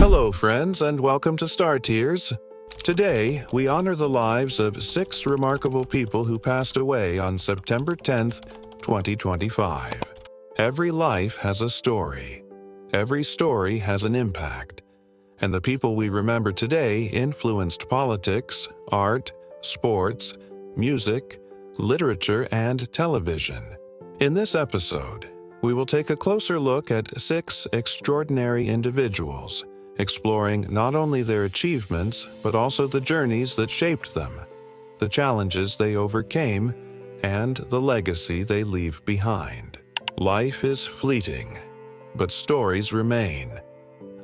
Hello, friends, and welcome to Star Tears. Today, we honor the lives of 6 remarkable people who passed away on September 10th, 2025. Every life has a story. Every story has an impact. And the people we remember today influenced politics, art, sports, music, literature, and television. In this episode, we will take a closer look at 6 extraordinary individuals, exploring not only their achievements, but also the journeys that shaped them, the challenges they overcame, and the legacy they leave behind. Life is fleeting, but stories remain.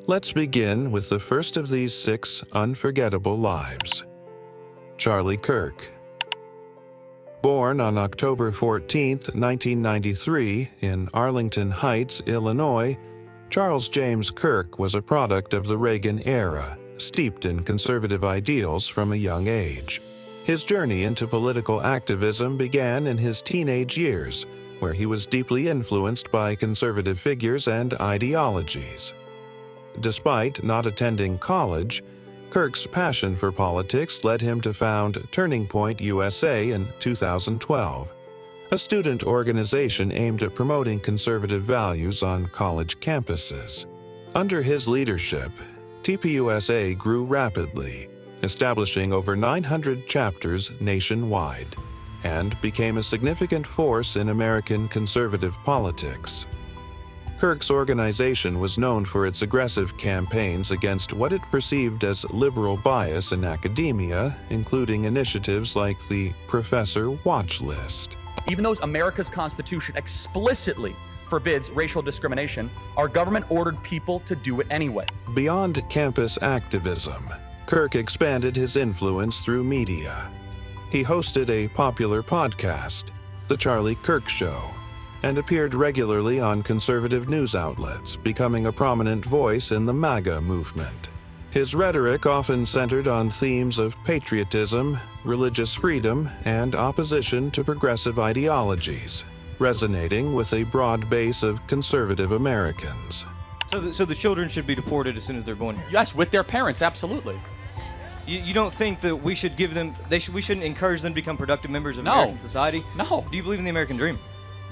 Let's begin with the first of these 6 unforgettable lives. Charlie Kirk. Born on October 14, 1993, in Arlington Heights, Illinois, Charles James Kirk was a product of the Reagan era, steeped in conservative ideals from a young age. His journey into political activism began in his teenage years, where he was deeply influenced by conservative figures and ideologies. Despite not attending college, Kirk's passion for politics led him to found Turning Point USA in 2012, a student organization aimed at promoting conservative values on college campuses. Under his leadership, TPUSA grew rapidly, establishing over 900 chapters nationwide, and became a significant force in American conservative politics. Kirk's organization was known for its aggressive campaigns against what it perceived as liberal bias in academia, including initiatives like the Professor Watch List. Even though America's Constitution explicitly forbids racial discrimination, our government ordered people to do it anyway. Beyond campus activism, Kirk expanded his influence through media. He hosted a popular podcast, The Charlie Kirk Show, and appeared regularly on conservative news outlets, becoming a prominent voice in the MAGA movement. His rhetoric often centered on themes of patriotism, religious freedom, and opposition to progressive ideologies, resonating with a broad base of conservative Americans. So the children should be deported as soon as they're born here? Yes, with their parents, absolutely. You don't think that we should give them, we shouldn't encourage them to become productive members of American society? No. Do you believe in the American dream?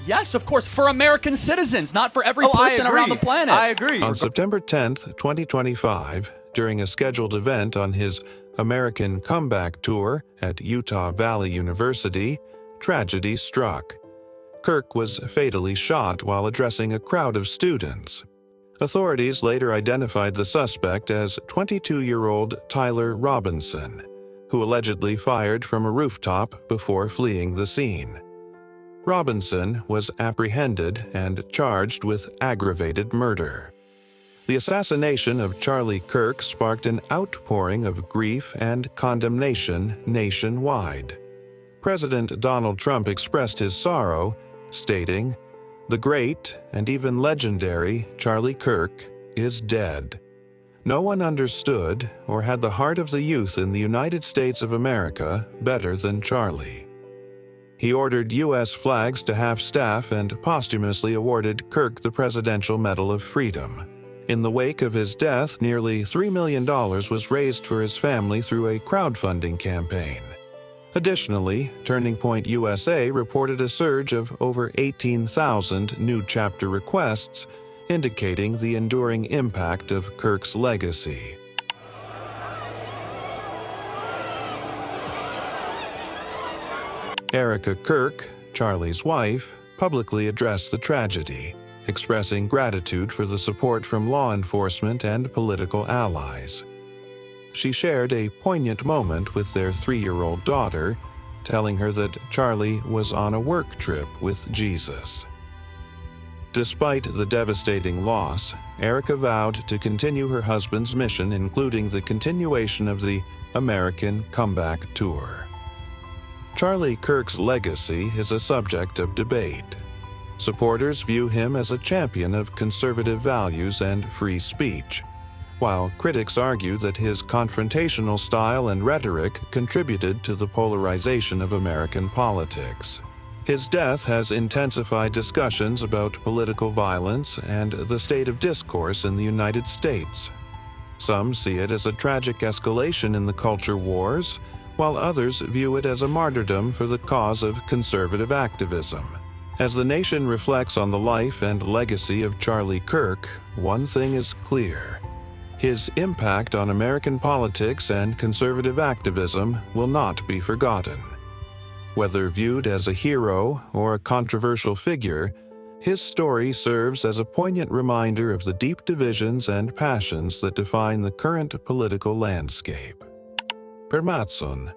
Yes, of course, for American citizens, not for every person around the planet. I agree. On September 10th, 2025, during a scheduled event on his American Comeback Tour at Utah Valley University, tragedy struck. Kirk was fatally shot while addressing a crowd of students. Authorities later identified the suspect as 22-year-old Tyler Robinson, who allegedly fired from a rooftop before fleeing the scene. Robinson was apprehended and charged with aggravated murder. The assassination of Charlie Kirk sparked an outpouring of grief and condemnation nationwide. President Donald Trump expressed his sorrow, stating, "The great and even legendary Charlie Kirk is dead. No one understood or had the heart of the youth in the United States of America better than Charlie." He ordered U.S. flags to half-staff and posthumously awarded Kirk the Presidential Medal of Freedom. In the wake of his death, nearly $3 million was raised for his family through a crowdfunding campaign. Additionally, Turning Point USA reported a surge of over 18,000 new chapter requests, indicating the enduring impact of Kirk's legacy. Erica Kirk, Charlie's wife, publicly addressed the tragedy, expressing gratitude for the support from law enforcement and political allies. She shared a poignant moment with their 3-year-old daughter, telling her that Charlie was on a work trip with Jesus. Despite the devastating loss, Erica vowed to continue her husband's mission, including the continuation of the American Comeback Tour. Charlie Kirk's legacy is a subject of debate. Supporters view him as a champion of conservative values and free speech, while critics argue that his confrontational style and rhetoric contributed to the polarization of American politics. His death has intensified discussions about political violence and the state of discourse in the United States. Some see it as a tragic escalation in the culture wars, while others view it as a martyrdom for the cause of conservative activism. As the nation reflects on the life and legacy of Charlie Kirk, one thing is clear. His impact on American politics and conservative activism will not be forgotten. Whether viewed as a hero or a controversial figure, his story serves as a poignant reminder of the deep divisions and passions that define the current political landscape. Per Mattson.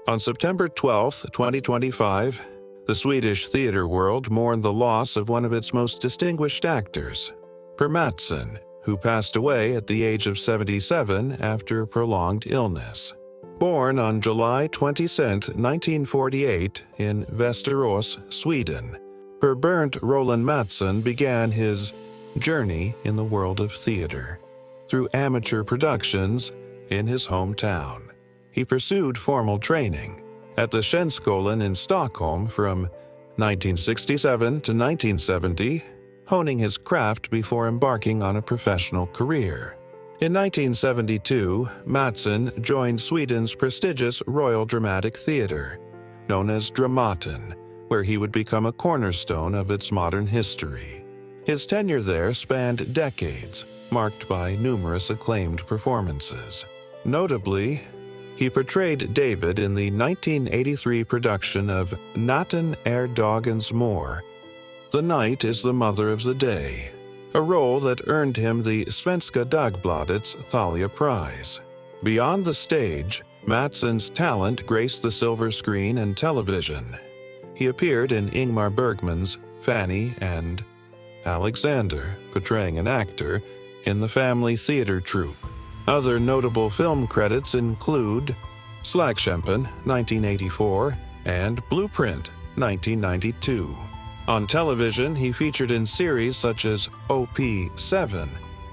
On September 12, 2025, the Swedish theater world mourned the loss of one of its most distinguished actors, Per Mattson, who passed away at the age of 77 after prolonged illness. Born on July 22, 1948, in Västerås, Sweden, Per Bernt Roland Mattson began his journey in the world of theater through amateur productions in his hometown. He pursued formal training at the Scenskolan in Stockholm from 1967 to 1970, honing his craft before embarking on a professional career. In 1972, Mattson joined Sweden's prestigious Royal Dramatic Theatre, known as Dramaten, where he would become a cornerstone of its modern history. His tenure there spanned decades, marked by numerous acclaimed performances. Notably, he portrayed David in the 1983 production of Natten är dagens mor, The Night is the Mother of the Day, a role that earned him the Svenska Dagbladet's Thalia Prize. Beyond the stage, Mattson's talent graced the silver screen and television. He appeared in Ingmar Bergman's Fanny and Alexander, portraying an actor in the family theater troupe. Other notable film credits include Slagskämpen, 1984, and Blueprint, 1992. On television, he featured in series such as OP7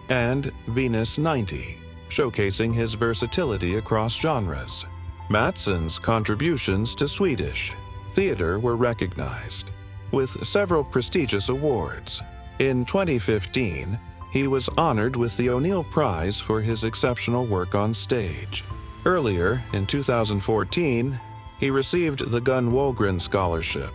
and Venus 90, showcasing his versatility across genres. Mattson's contributions to Swedish theater were recognized with several prestigious awards. In 2015, he was honored with the O'Neill Prize for his exceptional work on stage. Earlier, in 2014, he received the Gun Wågren Scholarship,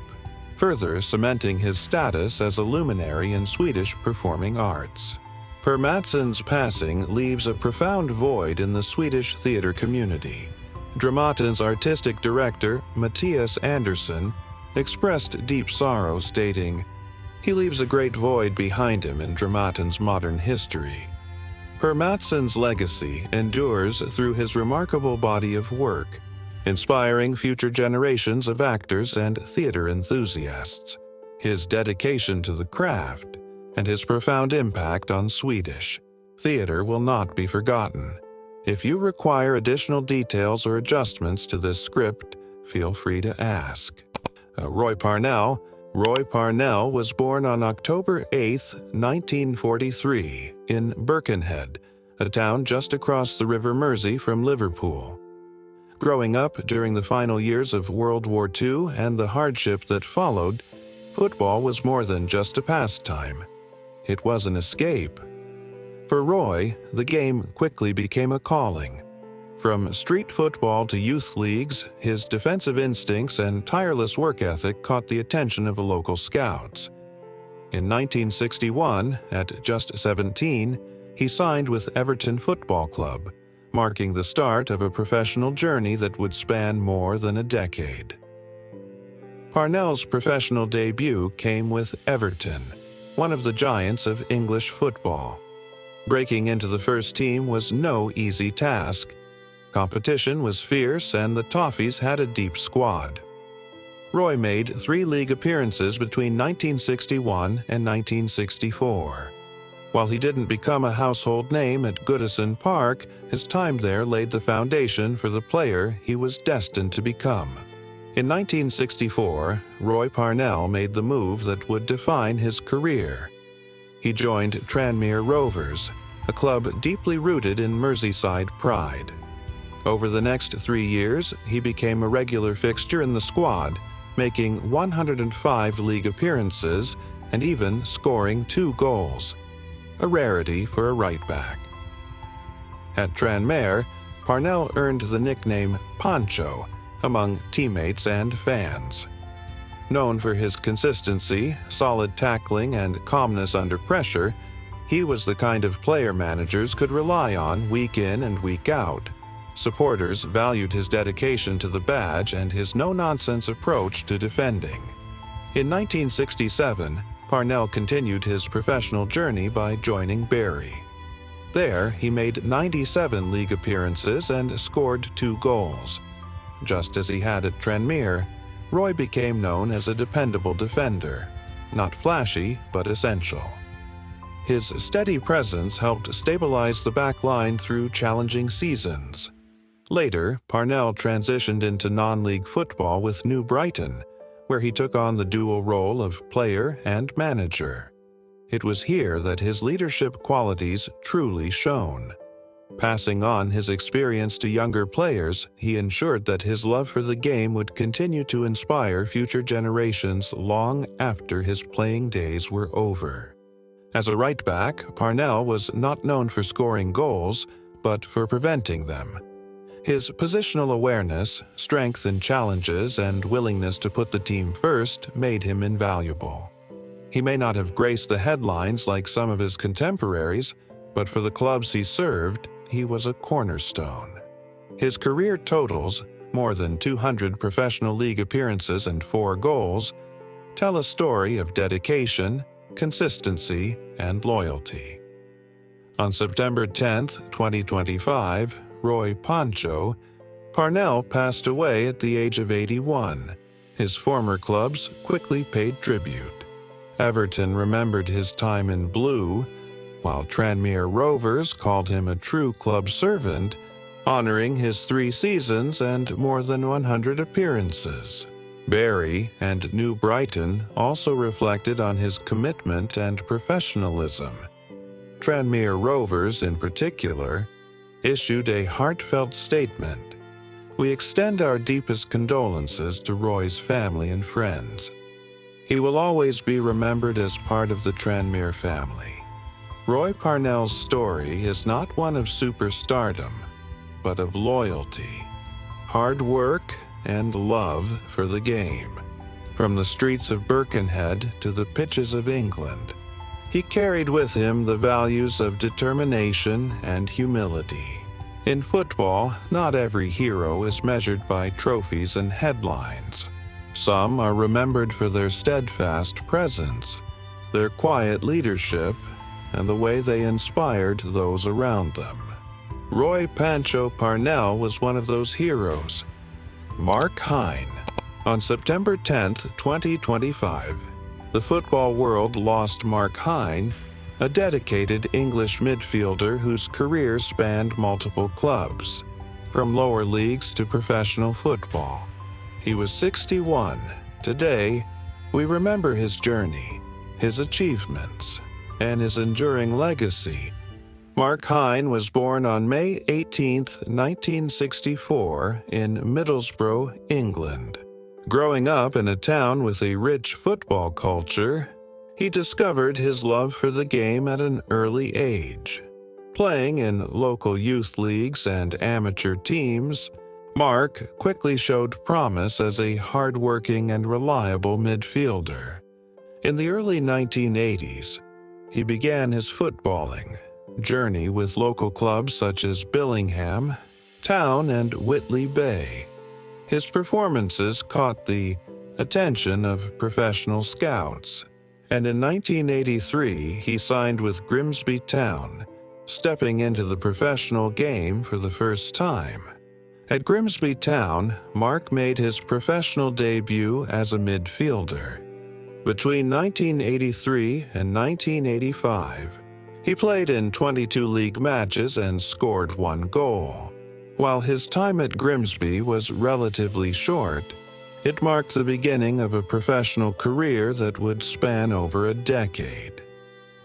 further cementing his status as a luminary in Swedish performing arts. Per Mattson's passing leaves a profound void in the Swedish theater community. Dramaten's artistic director, Mattias Andersson, expressed deep sorrow, stating, "He leaves a great void behind him in Dramaten's modern history." Per Mattson's legacy endures through his remarkable body of work, inspiring future generations of actors and theater enthusiasts. His dedication to the craft and his profound impact on Swedish theater will not be forgotten. If you require additional details or adjustments to this script, feel free to ask. Roy Parnell. Roy Parnell was born on October 8, 1943, in Birkenhead, a town just across the River Mersey from Liverpool. Growing up during the final years of World War II and the hardship that followed, football was more than just a pastime. It was an escape. For Roy, the game quickly became a calling. From street football to youth leagues, his defensive instincts and tireless work ethic caught the attention of local scouts. In 1961, at just 17, he signed with Everton Football Club, marking the start of a professional journey that would span more than a decade. Parnell's professional debut came with Everton, one of the giants of English football. Breaking into the first team was no easy task. Competition was fierce and the Toffees had a deep squad. Roy made 3 league appearances between 1961 and 1964. While he didn't become a household name at Goodison Park, his time there laid the foundation for the player he was destined to become. In 1964, Roy Parnell made the move that would define his career. He joined Tranmere Rovers, a club deeply rooted in Merseyside pride. Over the next 3 years, he became a regular fixture in the squad, making 105 league appearances and even scoring 2 goals, a rarity for a right back. At Tranmere, Parnell earned the nickname Pancho among teammates and fans. Known for his consistency, solid tackling, and calmness under pressure, he was the kind of player managers could rely on week in and week out. Supporters valued his dedication to the badge and his no-nonsense approach to defending. In 1967, Parnell continued his professional journey by joining Bury. There, he made 97 league appearances and scored 2 goals. Just as he had at Tranmere, Roy became known as a dependable defender, not flashy but essential. His steady presence helped stabilize the back line through challenging seasons. Later, Parnell transitioned into non-league football with New Brighton, where he took on the dual role of player and manager. It was here that his leadership qualities truly shone. Passing on his experience to younger players, he ensured that his love for the game would continue to inspire future generations long after his playing days were over. As a right back, Parnell was not known for scoring goals, but for preventing them. His positional awareness, strength in challenges, and willingness to put the team first made him invaluable. He may not have graced the headlines like some of his contemporaries, but for the clubs he served, he was a cornerstone. His career totals, more than 200 professional league appearances and 4 goals, tell a story of dedication, consistency, and loyalty. On September 10, 2025, Roy Pancho, Parnell passed away at the age of 81. His former clubs quickly paid tribute. Everton remembered his time in blue, while Tranmere Rovers called him a true club servant, honoring his 3 seasons and more than 100 appearances. Bury and New Brighton also reflected on his commitment and professionalism. Tranmere Rovers, in particular, issued a heartfelt statement. "We extend our deepest condolences to Roy's family and friends. He will always be remembered as part of the Tranmere family." Roy Parnell's story is not one of superstardom, but of loyalty, hard work, and love for the game. From the streets of Birkenhead to the pitches of England, he carried with him the values of determination and humility. In football, not every hero is measured by trophies and headlines. Some are remembered for their steadfast presence, their quiet leadership, and the way they inspired those around them. Roy Pancho Parnell was one of those heroes. Mark Hine. On September 10, 2025, the football world lost Mark Hine, a dedicated English midfielder whose career spanned multiple clubs, from lower leagues to professional football. He was 61. Today, we remember his journey, his achievements, and his enduring legacy. Mark Hine was born on May 18, 1964, in Middlesbrough, England. Growing up in a town with a rich football culture, he discovered his love for the game at an early age. Playing in local youth leagues and amateur teams, Mark quickly showed promise as a hard-working and reliable midfielder. In the early 1980s, he began his footballing journey with local clubs such as Billingham, Town, and Whitley Bay. His performances caught the attention of professional scouts, and in 1983 he signed with Grimsby Town, stepping into the professional game for the first time. At Grimsby Town, Mark made his professional debut as a midfielder. Between 1983 and 1985, he played in 22 league matches and scored 1 goal. While his time at Grimsby was relatively short, it marked the beginning of a professional career that would span over a decade.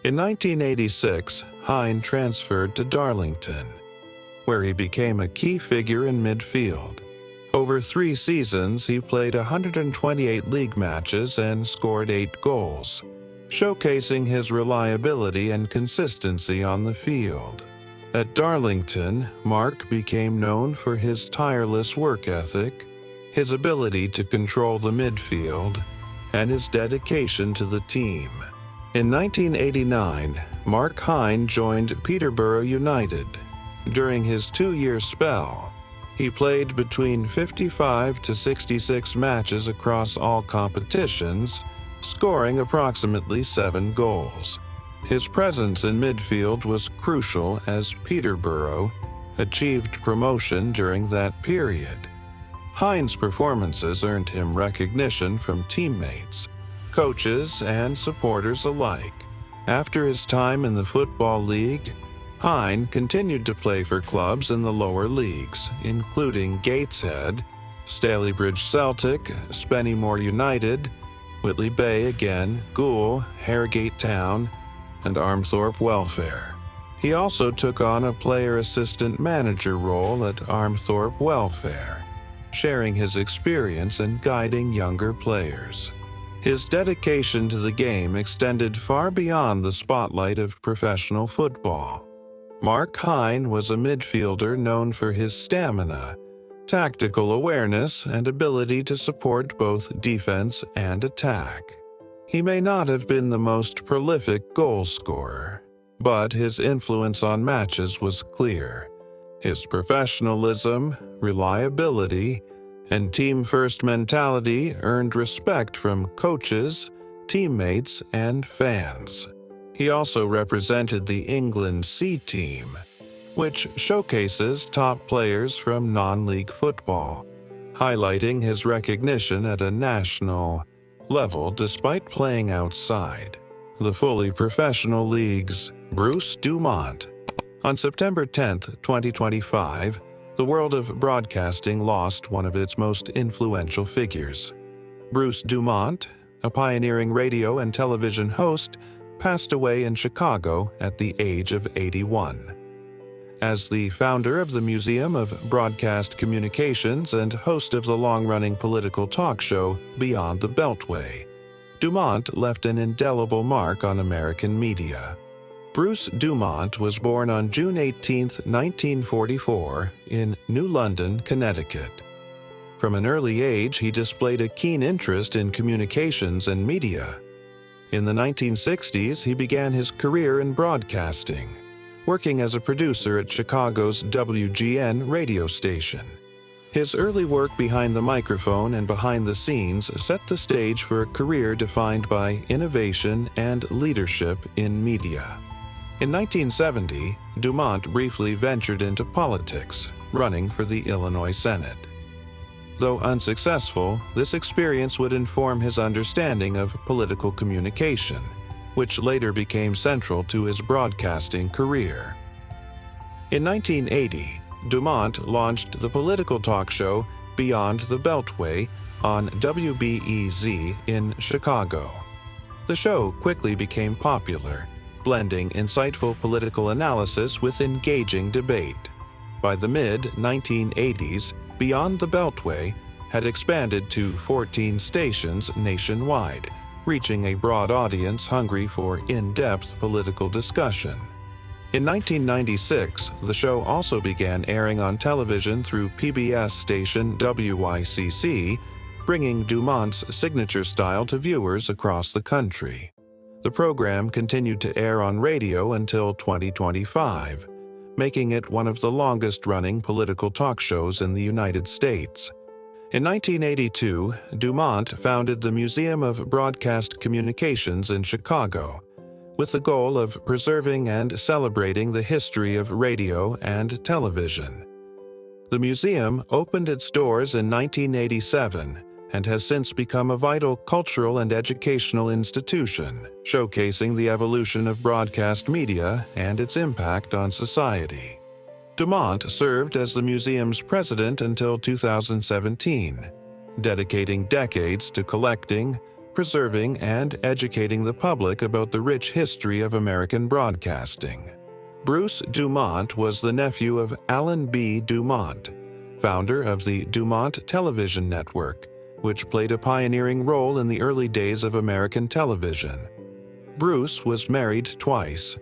In 1986, Hine transferred to Darlington, where he became a key figure in midfield. Over 3 seasons, he played 128 league matches and scored 8 goals, showcasing his reliability and consistency on the field. At Darlington, Mark became known for his tireless work ethic, his ability to control the midfield, and his dedication to the team. In 1989, Mark Hine joined Peterborough United. During his 2-year spell, he played between 55 to 66 matches across all competitions, scoring approximately 7 goals. His presence in midfield was crucial as Peterborough achieved promotion during that period. Hine's performances earned him recognition from teammates, coaches, and supporters alike. After his time in the Football League, Hine continued to play for clubs in the lower leagues, including Gateshead, Stalybridge Celtic, Spennymoor United, Whitley Bay again, Goole, Harrogate Town, and Armthorpe Welfare. He also took on a player assistant manager role at Armthorpe Welfare, sharing his experience and guiding younger players. His dedication to the game extended far beyond the spotlight of professional football. Mark Hine was a midfielder known for his stamina, tactical awareness, and ability to support both defense and attack. He may not have been the most prolific goal scorer, but his influence on matches was clear. His professionalism, reliability, and team-first mentality earned respect from coaches, teammates, and fans. He also represented the England C team, which showcases top players from non-league football, highlighting his recognition at a national level despite playing outside the fully professional leagues. Bruce Dumont. On September 10, 2025, the world of broadcasting lost one of its most influential figures. Bruce Dumont, a pioneering radio and television host, passed away in Chicago at the age of 81. As the founder of the Museum of Broadcast Communications and host of the long-running political talk show Beyond the Beltway, Dumont left an indelible mark on American media. Bruce Dumont was born on June 18, 1944, in New London, Connecticut. From an early age, he displayed a keen interest in communications and media. In the 1960s, he began his career in broadcasting, working as a producer at Chicago's WGN radio station. His early work behind the microphone and behind the scenes set the stage for a career defined by innovation and leadership in media. In 1970, Dumont briefly ventured into politics, running for the Illinois Senate. Though unsuccessful, this experience would inform his understanding of political communication, which later became central to his broadcasting career. In 1980, Dumont launched the political talk show Beyond the Beltway on WBEZ in Chicago. The show quickly became popular, blending insightful political analysis with engaging debate. By the mid-1980s, Beyond the Beltway had expanded to 14 stations nationwide, reaching a broad audience hungry for in-depth political discussion. In 1996, the show also began airing on television through PBS station WYCC, bringing Dumont's signature style to viewers across the country. The program continued to air on radio until 2025, making it one of the longest-running political talk shows in the United States. In 1982, Dumont founded the Museum of Broadcast Communications in Chicago, with the goal of preserving and celebrating the history of radio and television. The museum opened its doors in 1987 and has since become a vital cultural and educational institution, showcasing the evolution of broadcast media and its impact on society. Dumont served as the museum's president until 2017, dedicating decades to collecting, preserving, and educating the public about the rich history of American broadcasting. Bruce Dumont was the nephew of Alan B. Dumont, founder of the Dumont Television Network, which played a pioneering role in the early days of American television. Bruce was married twice,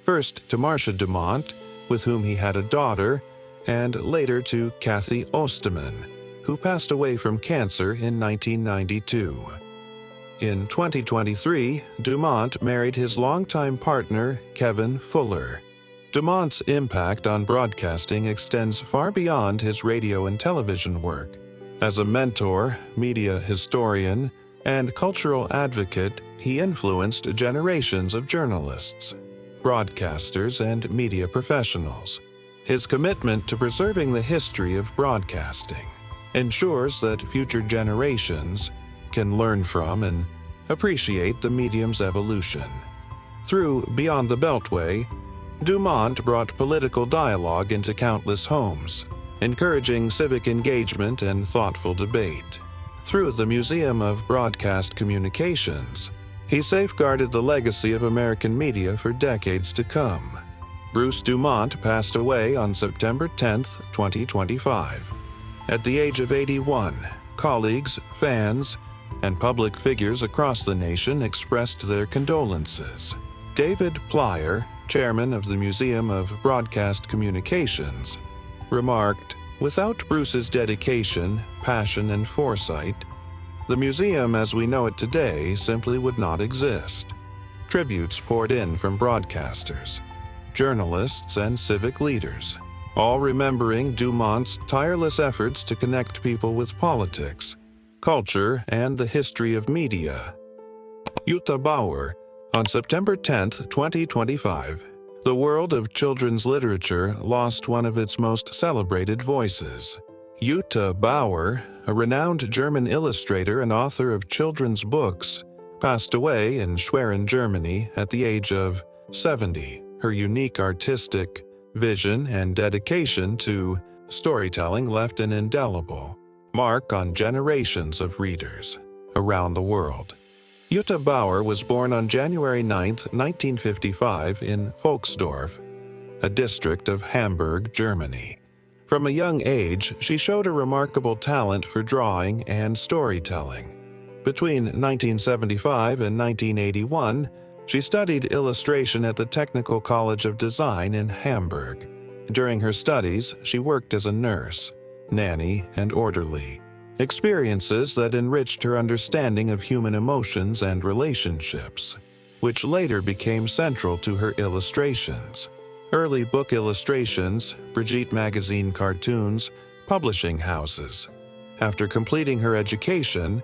first to Marcia Dumont, with whom he had a daughter, and later to Kathy Osterman, who passed away from cancer in 1992. In 2023, Dumont married his longtime partner, Kevin Fuller. Dumont's impact on broadcasting extends far beyond his radio and television work. As a mentor, media historian, and cultural advocate, he influenced generations of journalists, broadcasters, and media professionals. His commitment to preserving the history of broadcasting ensures that future generations can learn from and appreciate the medium's evolution. Through Beyond the Beltway, Dumont brought political dialogue into countless homes, encouraging civic engagement and thoughtful debate. Through the Museum of Broadcast Communications, he safeguarded the legacy of American media for decades to come. Bruce Dumont passed away on September 10, 2025. At the age of 81, colleagues, fans, and public figures across the nation expressed their condolences. David Plyer, chairman of the Museum of Broadcast Communications, remarked, "Without Bruce's dedication, passion, and foresight, the museum as we know it today simply would not exist." Tributes poured in from broadcasters, journalists, and civic leaders, all remembering Dumont's tireless efforts to connect people with politics, culture, and the history of media. Jutta Bauer, on September 10, 2025, the world of children's literature lost one of its most celebrated voices. Jutta Bauer, a renowned German illustrator and author of children's books, passed away in Schwerin, Germany at the age of 70. Her unique artistic vision and dedication to storytelling left an indelible mark on generations of readers around the world. Jutta Bauer was born on January 9, 1955 in Volksdorf, a district of Hamburg, Germany. From a young age, she showed a remarkable talent for drawing and storytelling. Between 1975 and 1981, she studied illustration at the Technical College of Design in Hamburg. During her studies, she worked as a nurse, nanny, and orderly, experiences that enriched her understanding of human emotions and relationships, which later became central to her illustrations. Early book illustrations, Brigitte magazine cartoons, publishing houses. After completing her education,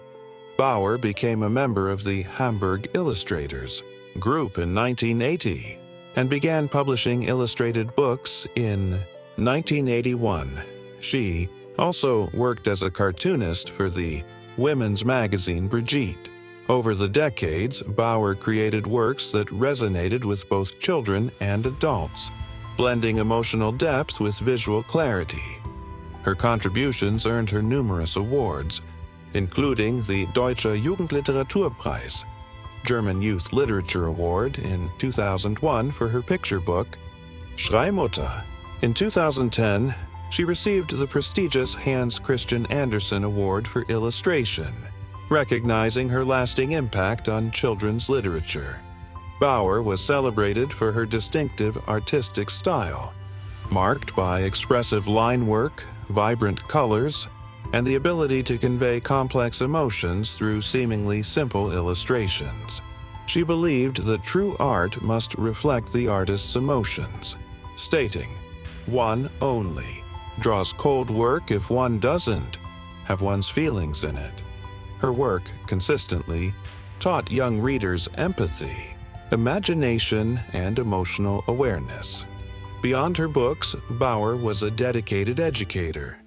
Bauer became a member of the Hamburg Illustrators group in 1980 and began publishing illustrated books in 1981. She also worked as a cartoonist for the women's magazine Brigitte. Over the decades, Bauer created works that resonated with both children and adults, blending emotional depth with visual clarity. Her contributions earned her numerous awards, including the Deutsche Jugendliteraturpreis, German Youth Literature Award in 2001 for her picture book, Schreimutter. In 2010, she received the prestigious Hans Christian Andersen Award for illustration, recognizing her lasting impact on children's literature. Bauer was celebrated for her distinctive artistic style, marked by expressive line work, vibrant colors, and the ability to convey complex emotions through seemingly simple illustrations. She believed that true art must reflect the artist's emotions, stating, "One only draws cold work if one doesn't have one's feelings in it." Her work consistently taught young readers empathy, imagination, and emotional awareness. Beyond her books, Bauer was a dedicated educator.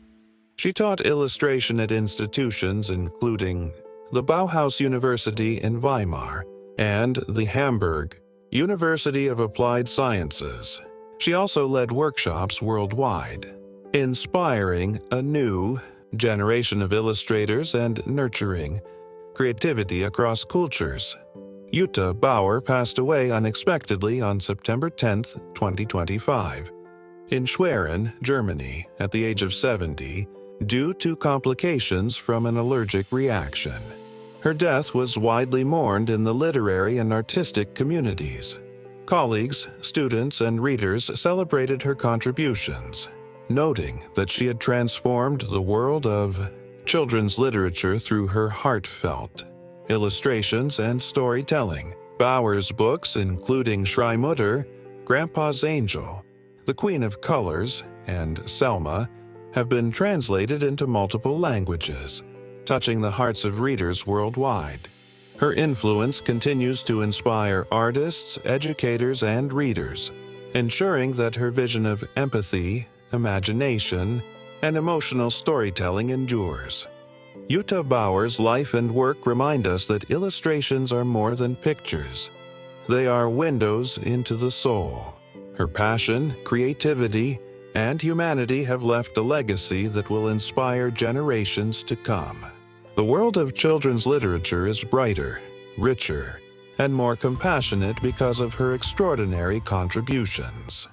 She taught illustration at institutions including the Bauhaus University in Weimar and the Hamburg University of Applied Sciences. She also led workshops worldwide, inspiring a new generation of illustrators and nurturing creativity across cultures. Jutta Bauer passed away unexpectedly on September 10, 2025, in Schwerin, Germany, at the age of 70, due to complications from an allergic reaction. Her death was widely mourned in the literary and artistic communities. Colleagues, students, and readers celebrated her contributions, noting that she had transformed the world of children's literature through her heartfelt illustrations and storytelling. Bauer's books, including Schreimutter, Grandpa's Angel, The Queen of Colors, and Selma, have been translated into multiple languages, touching the hearts of readers worldwide. Her influence continues to inspire artists, educators, and readers, ensuring that her vision of empathy, imagination, and emotional storytelling endures. Jutta Bauer's life and work remind us that illustrations are more than pictures. They are windows into the soul. Her passion, creativity, and humanity have left a legacy that will inspire generations to come. The world of children's literature is brighter, richer, and more compassionate because of her extraordinary contributions.